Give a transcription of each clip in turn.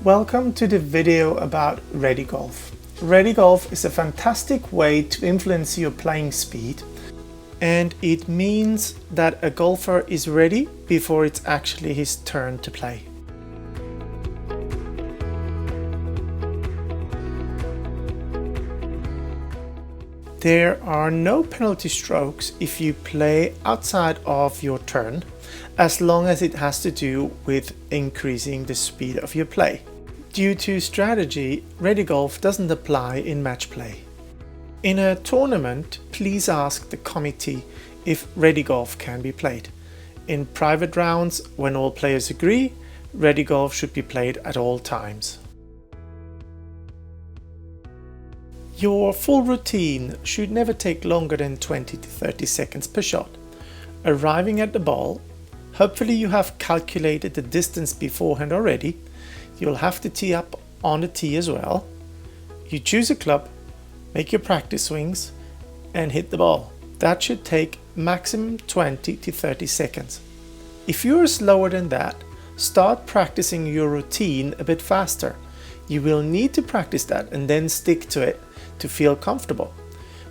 Welcome to the video about Ready Golf. Ready Golf is a fantastic way to influence your playing speed, and it means that a golfer is ready before it's actually his turn to play. There are no penalty strokes if you play outside of your turn, as long as it has to do with increasing the speed of your play. Due to strategy, Ready Golf doesn't apply in match play. In a tournament, please ask the committee if Ready Golf can be played. In private rounds, when all players agree, Ready Golf should be played at all times. Your full routine should never take longer than 20 to 30 seconds per shot. Arriving at the ball, hopefully you have calculated the distance beforehand already. You'll have to tee up on the tee as well. You choose a club, make your practice swings and hit the ball. That should take maximum 20 to 30 seconds. If you're slower than that, start practicing your routine a bit faster. You will need to practice that and then stick to it to feel comfortable.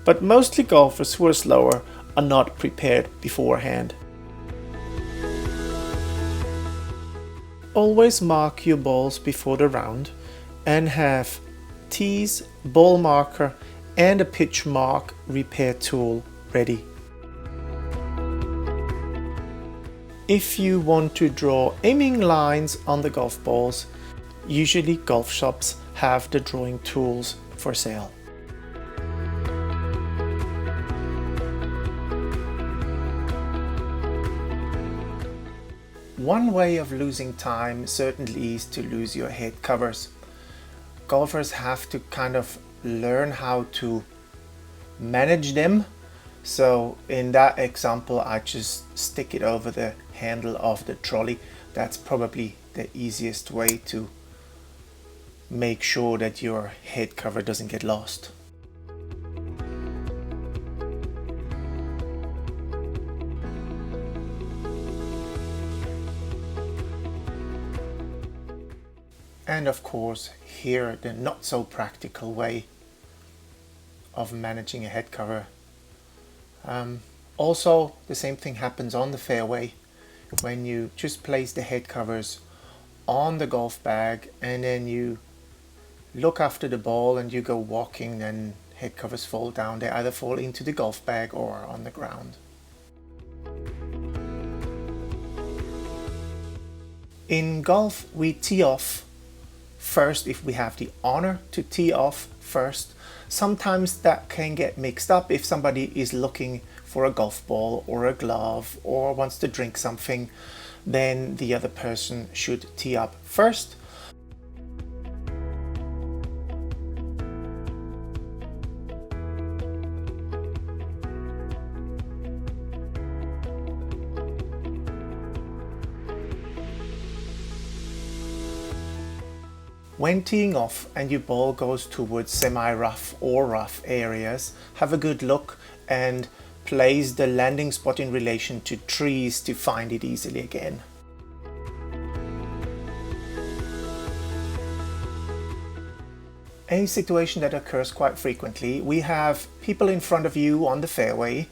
But mostly golfers who are slower are not prepared beforehand. Always mark your balls before the round and have tees, ball marker and a pitch mark repair tool ready. If you want to draw aiming lines on the golf balls, usually golf shops have the drawing tools for sale. One way of losing time certainly is to lose your head covers. Golfers have to kind of learn how to manage them. So in that example, I just stick it over the handle of the trolley. That's probably the easiest way to make sure that your head cover doesn't get lost. And of course, here the not so practical way of managing a head cover. Also, the same thing happens on the fairway when you just place the head covers on the golf bag and then you look after the ball and you go walking, then head covers fall down. They either fall into the golf bag or on the ground. In golf, we tee off first if we have the honor to tee off first. Sometimes that can get mixed up if somebody is looking for a golf ball or a glove or wants to drink something, then the other person should tee up first. When teeing off and your ball goes towards semi-rough or rough areas, have a good look and place the landing spot in relation to trees to find it easily again. A situation that occurs quite frequently, we have people in front of you on the fairway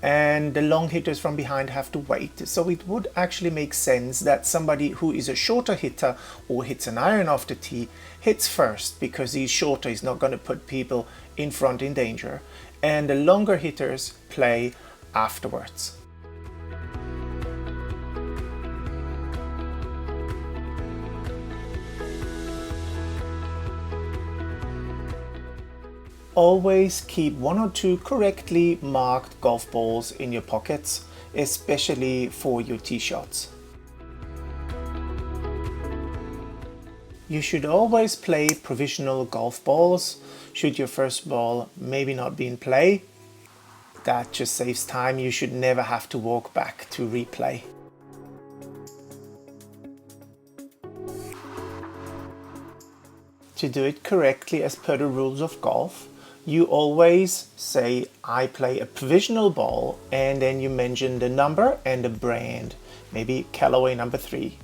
and the long hitters from behind have to wait. So it would actually make sense that somebody who is a shorter hitter or hits an iron off the tee hits first, because he's shorter, he's not going to put people in front in danger, and the longer hitters play afterwards. Always keep one or two correctly marked golf balls in your pockets, especially for your tee shots. You should always play provisional golf balls should your first ball maybe not be in play. That just saves time. You should never have to walk back to replay. To do it correctly as per the rules of golf, you always say, I play a provisional ball, and then you mention the number and the brand, maybe Callaway number 3.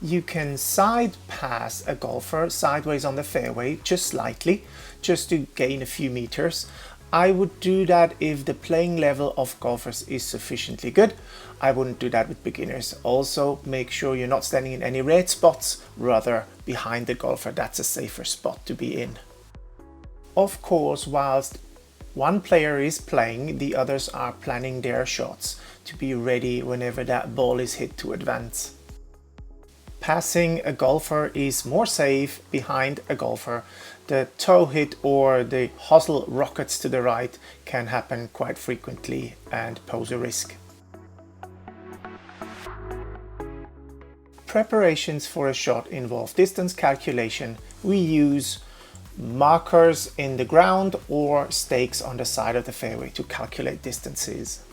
You can side pass a golfer sideways on the fairway, just slightly, just to gain a few meters. I would do that if the playing level of golfers is sufficiently good. I wouldn't do that with beginners. Also, make sure you're not standing in any red spots, rather behind the golfer. That's a safer spot to be in. Of course, whilst one player is playing, the others are planning their shots to be ready whenever that ball is hit to advance. Passing a golfer is more safe behind a golfer. The toe hit or the hosel rockets to the right can happen quite frequently and pose a risk. Preparations for a shot involve distance calculation. We use markers in the ground or stakes on the side of the fairway to calculate distances.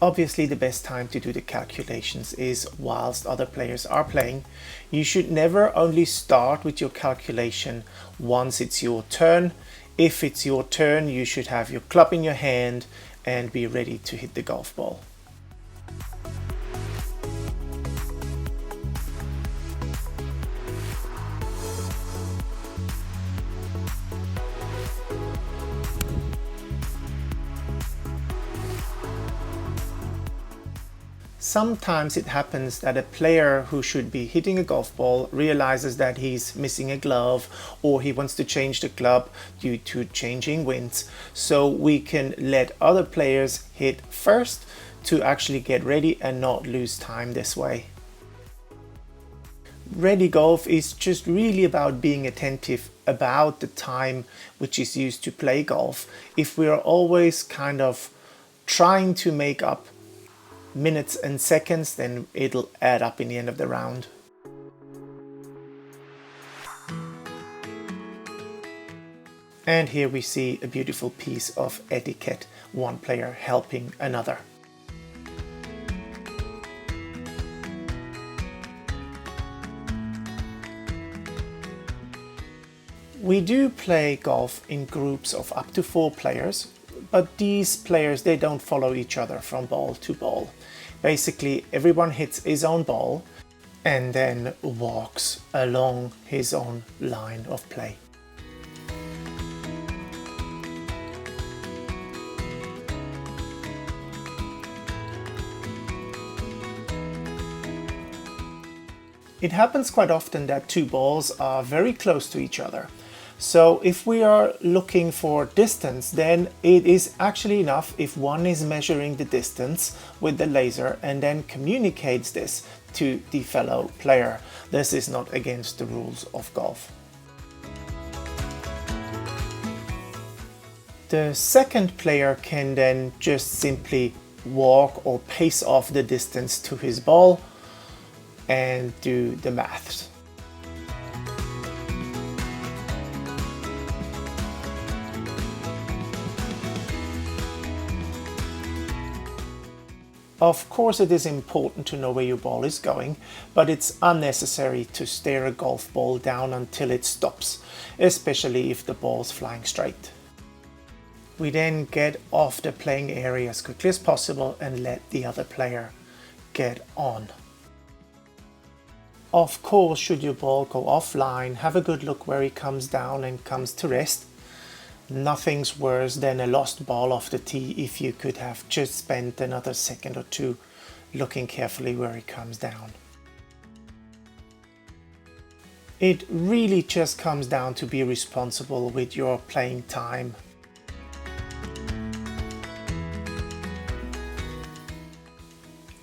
Obviously, the best time to do the calculations is whilst other players are playing. You should never only start with your calculation once it's your turn. If it's your turn, you should have your club in your hand and be ready to hit the golf ball. Sometimes it happens that a player who should be hitting a golf ball realizes that he's missing a glove, or he wants to change the club due to changing winds. So we can let other players hit first to actually get ready and not lose time this way. Ready golf is just really about being attentive about the time which is used to play golf. If we are always kind of trying to make up minutes and seconds, then it'll add up in the end of the round. And here we see a beautiful piece of etiquette, one player helping another. We do play golf in groups of up to 4 players. But these players, they don't follow each other from ball to ball. Basically, everyone hits his own ball and then walks along his own line of play. It happens quite often that 2 balls are very close to each other. So if we are looking for distance, then it is actually enough if one is measuring the distance with the laser and then communicates this to the fellow player. This is not against the rules of golf. The second player can then just simply walk or pace off the distance to his ball and do the maths. Of course, it is important to know where your ball is going, but it's unnecessary to stare a golf ball down until it stops, especially if the ball's flying straight. We then get off the playing area as quickly as possible and let the other player get on. Of course, should your ball go offline, have a good look where he comes down and comes to rest. Nothing's worse than a lost ball off the tee if you could have just spent another second or 2 looking carefully where he comes down. It really just comes down to be responsible with your playing time.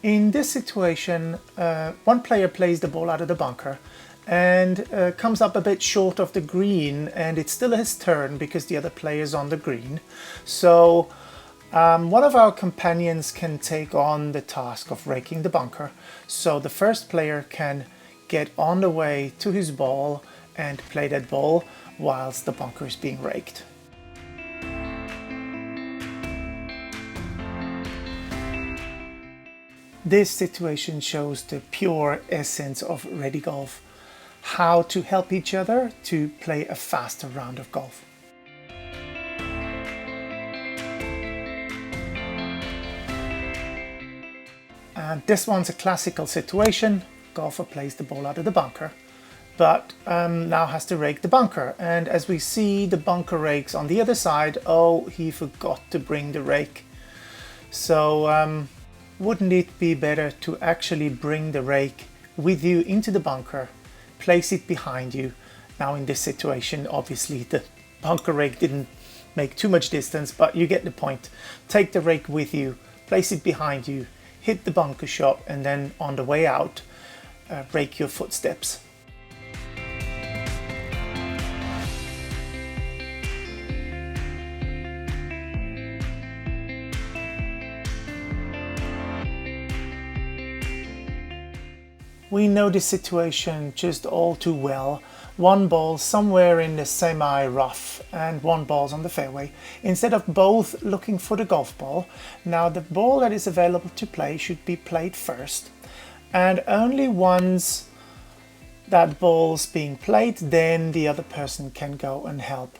In this situation, one player plays the ball out of the bunker and comes up a bit short of the green, and it's still his turn because the other player is on the green. So one of our companions can take on the task of raking the bunker, so the first player can get on the way to his ball and play that ball whilst the bunker is being raked. This situation shows the pure essence of ready golf. How to help each other to play a faster round of golf. And this one's a classical situation. Golfer plays the ball out of the bunker, but now has to rake the bunker. And as we see, the bunker rake's on the other side. Oh, he forgot to bring the rake. So wouldn't it be better to actually bring the rake with you into the bunker, place it behind you? Now in this situation, obviously the bunker rake didn't make too much distance, but you get the point. Take the rake with you, place it behind you, hit the bunker shot, and then on the way out, rake your footsteps. We know this situation just all too well. One ball somewhere in the semi-rough and one ball's on the fairway. Instead of both looking for the golf ball, now the ball that is available to play should be played first. And only once that ball's being played, then the other person can go and help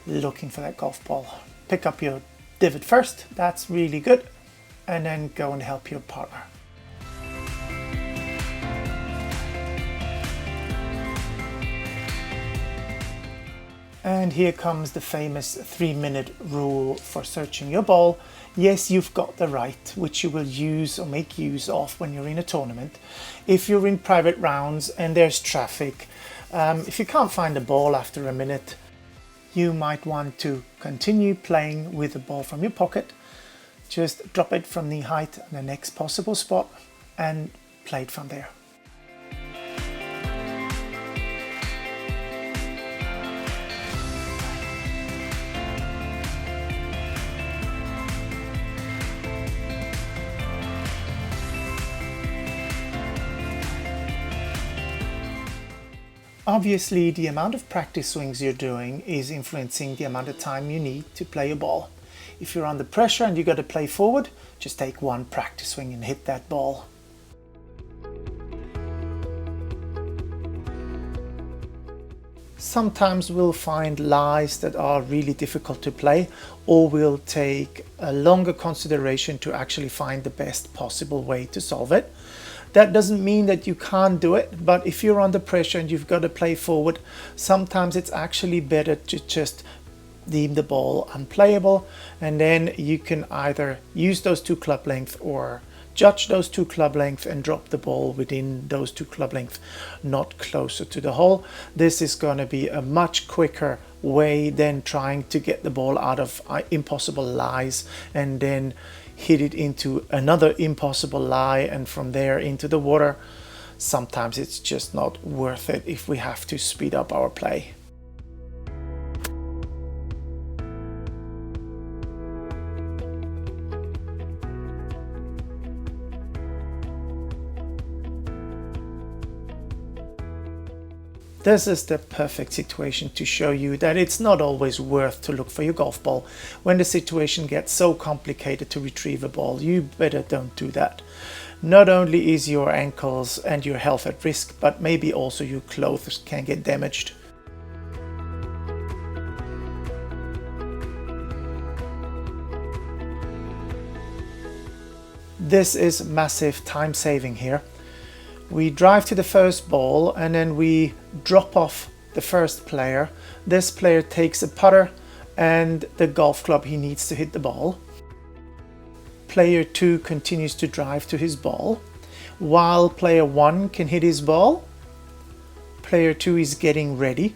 looking for that golf ball. Pick up your divot first, that's really good, and then go and help your partner. And here comes the famous 3-minute rule for searching your ball. Yes, you've got the right, which you will use or make use of when you're in a tournament. If you're in private rounds and there's traffic, if you can't find the ball after a minute, you might want to continue playing with the ball from your pocket. Just drop it from knee height on the next possible spot and play it from there. Obviously, the amount of practice swings you're doing is influencing the amount of time you need to play your ball. If you're under pressure and you got to play forward, just take one practice swing and hit that ball. Sometimes we'll find lies that are really difficult to play, or we'll take a longer consideration to actually find the best possible way to solve it. That doesn't mean that you can't do it, but if you're under pressure and you've got to play forward, sometimes it's actually better to just deem the ball unplayable, and then you can either use those 2 club lengths or judge those 2 club lengths and drop the ball within those 2 club lengths, not closer to the hole. This is going to be a much quicker way than trying to get the ball out of impossible lies and then hit it into another impossible lie and from there into the water. Sometimes it's just not worth it if we have to speed up our play. This is the perfect situation to show you that it's not always worth to look for your golf ball. When the situation gets so complicated to retrieve a ball, you better don't do that. Not only is your ankles and your health at risk, but maybe also your clothes can get damaged. This is massive time saving here. We drive to the first ball and then we drop off the first player. This player takes a putter and the golf club he needs to hit the ball. Player 2 continues to drive to his ball. While player 1 can hit his ball, player 2 is getting ready.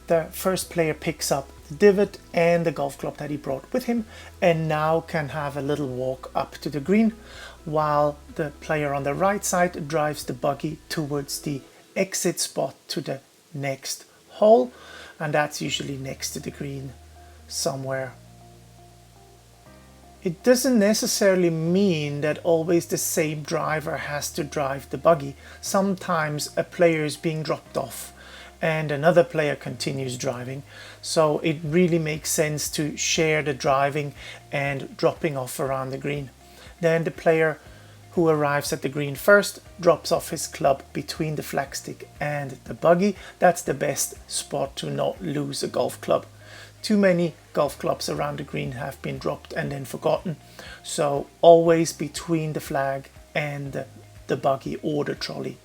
The first player picks up the divot and the golf club that he brought with him and now can have a little walk up to the green, while the player on the right side drives the buggy towards the exit spot to the next hole, and that's usually next to the green somewhere. It doesn't necessarily mean that always the same driver has to drive the buggy. Sometimes a player is being dropped off and another player continues driving, so it really makes sense to share the driving and dropping off around the green. Then the player who arrives at the green first drops off his club between the flagstick and the buggy. That's the best spot to not lose a golf club. Too many golf clubs around the green have been dropped and then forgotten, so always between the flag and the buggy or the trolley.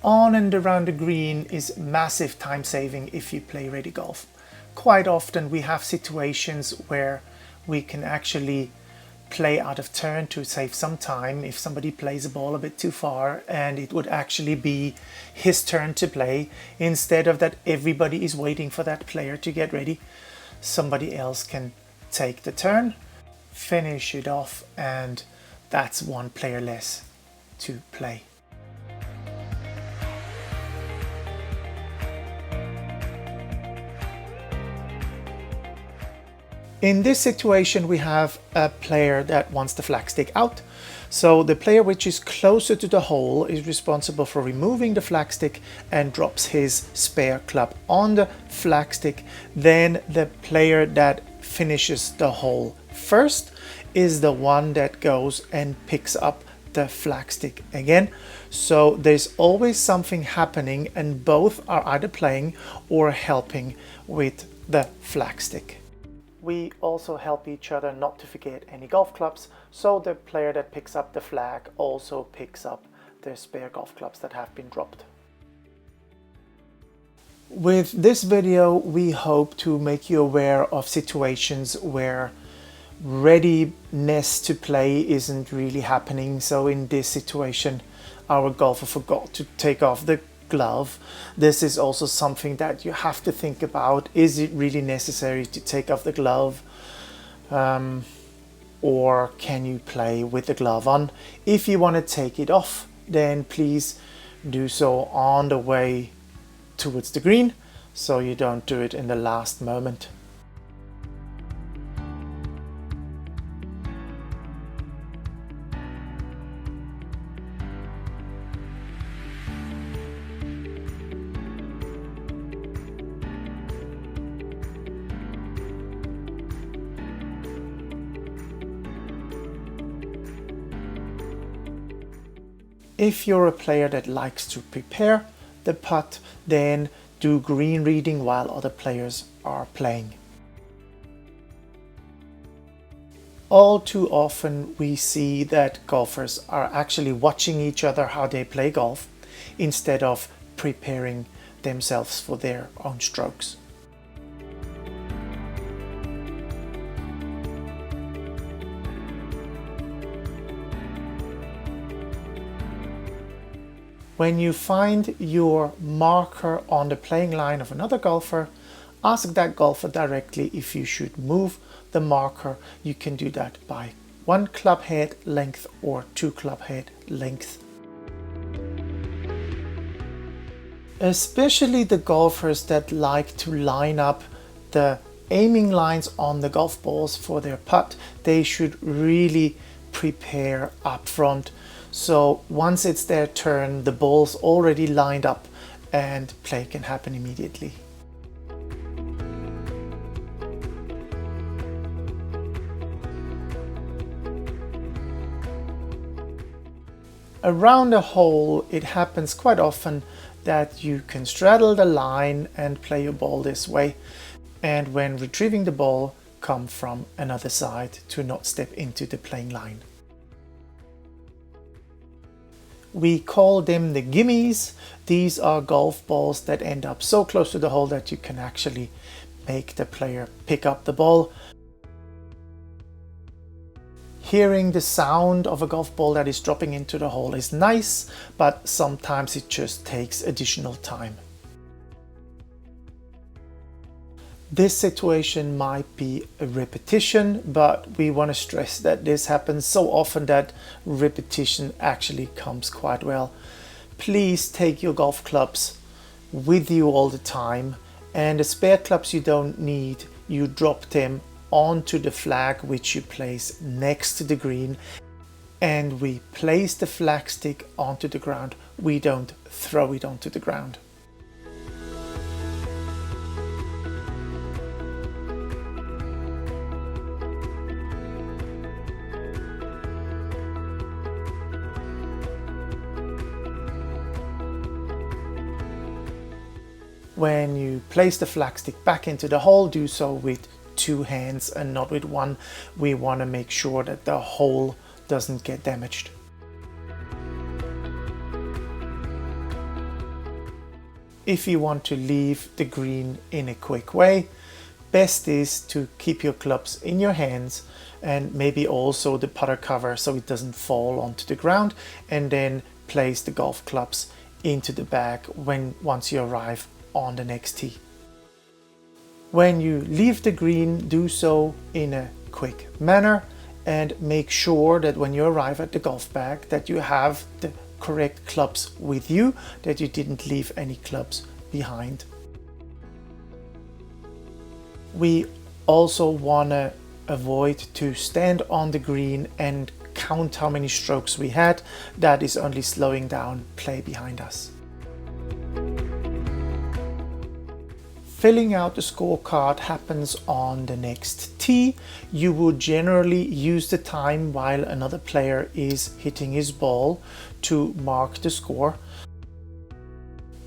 On and around the green is massive time saving if you play ready golf. Quite often we have situations where we can actually play out of turn to save some time if somebody plays a ball a bit too far, and it would actually be his turn to play. Instead of that, everybody is waiting for that player to get ready. Somebody else can take the turn, finish it off, and that's one player less to play. In this situation, we have a player that wants the flagstick out. So the player which is closer to the hole is responsible for removing the flagstick and drops his spare club on the flagstick. Then the player that finishes the hole first is the one that goes and picks up the flagstick again. So there's always something happening, and both are either playing or helping with the flagstick. We also help each other not to forget any golf clubs, so the player that picks up the flag also picks up the spare golf clubs that have been dropped. With this video, we hope to make you aware of situations where readiness to play isn't really happening. So in this situation, our golfer forgot to take off the glove. This is also something that you have to think about. Is it really necessary to take off the glove, or can you play with the glove on? If you want to take it off, then please do so on the way towards the green, so you don't do it in the last moment. If you're a player that likes to prepare the putt, then do green reading while other players are playing. All too often we see that golfers are actually watching each other how they play golf instead of preparing themselves for their own strokes. When you find your marker on the playing line of another golfer, ask that golfer directly if you should move the marker. You can do that by 1 club head length or 2 club head length. Especially the golfers that like to line up the aiming lines on the golf balls for their putt, they should really prepare up front. So once it's their turn, the ball's already lined up and play can happen immediately. Around a hole, it happens quite often that you can straddle the line and play your ball this way, and when retrieving the ball, come from another side to not step into the playing line. We call them the gimmies. These are golf balls that end up so close to the hole that you can actually make the player pick up the ball. Hearing the sound of a golf ball that is dropping into the hole is nice, but sometimes it just takes additional time. This situation might be a repetition, but we want to stress that this happens so often that repetition actually comes quite well. Please take your golf clubs with you all the time, and the spare clubs you don't need, you drop them onto the flag which you place next to the green, and we place the flag stick onto the ground. We don't throw it onto the ground. When you place the flag stick back into the hole, do so with 2 hands and not with one. We want to make sure that the hole doesn't get damaged. If you want to leave the green in a quick way, best is to keep your clubs in your hands and maybe also the putter cover so it doesn't fall onto the ground, and then place the golf clubs into the bag once you arrive on the next tee. When you leave the green, do so in a quick manner and make sure that when you arrive at the golf bag that you have the correct clubs with you, that you didn't leave any clubs behind. We also want to avoid to stand on the green and count how many strokes we had. That is only slowing down play behind us. Filling out the scorecard happens on the next tee. You would generally use the time while another player is hitting his ball to mark the score.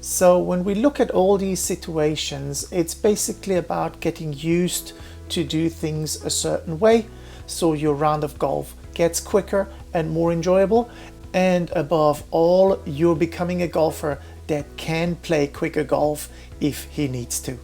So when we look at all these situations, it's basically about getting used to do things a certain way so your round of golf gets quicker and more enjoyable, and above all, you're becoming a golfer that can play quicker golf if he needs to.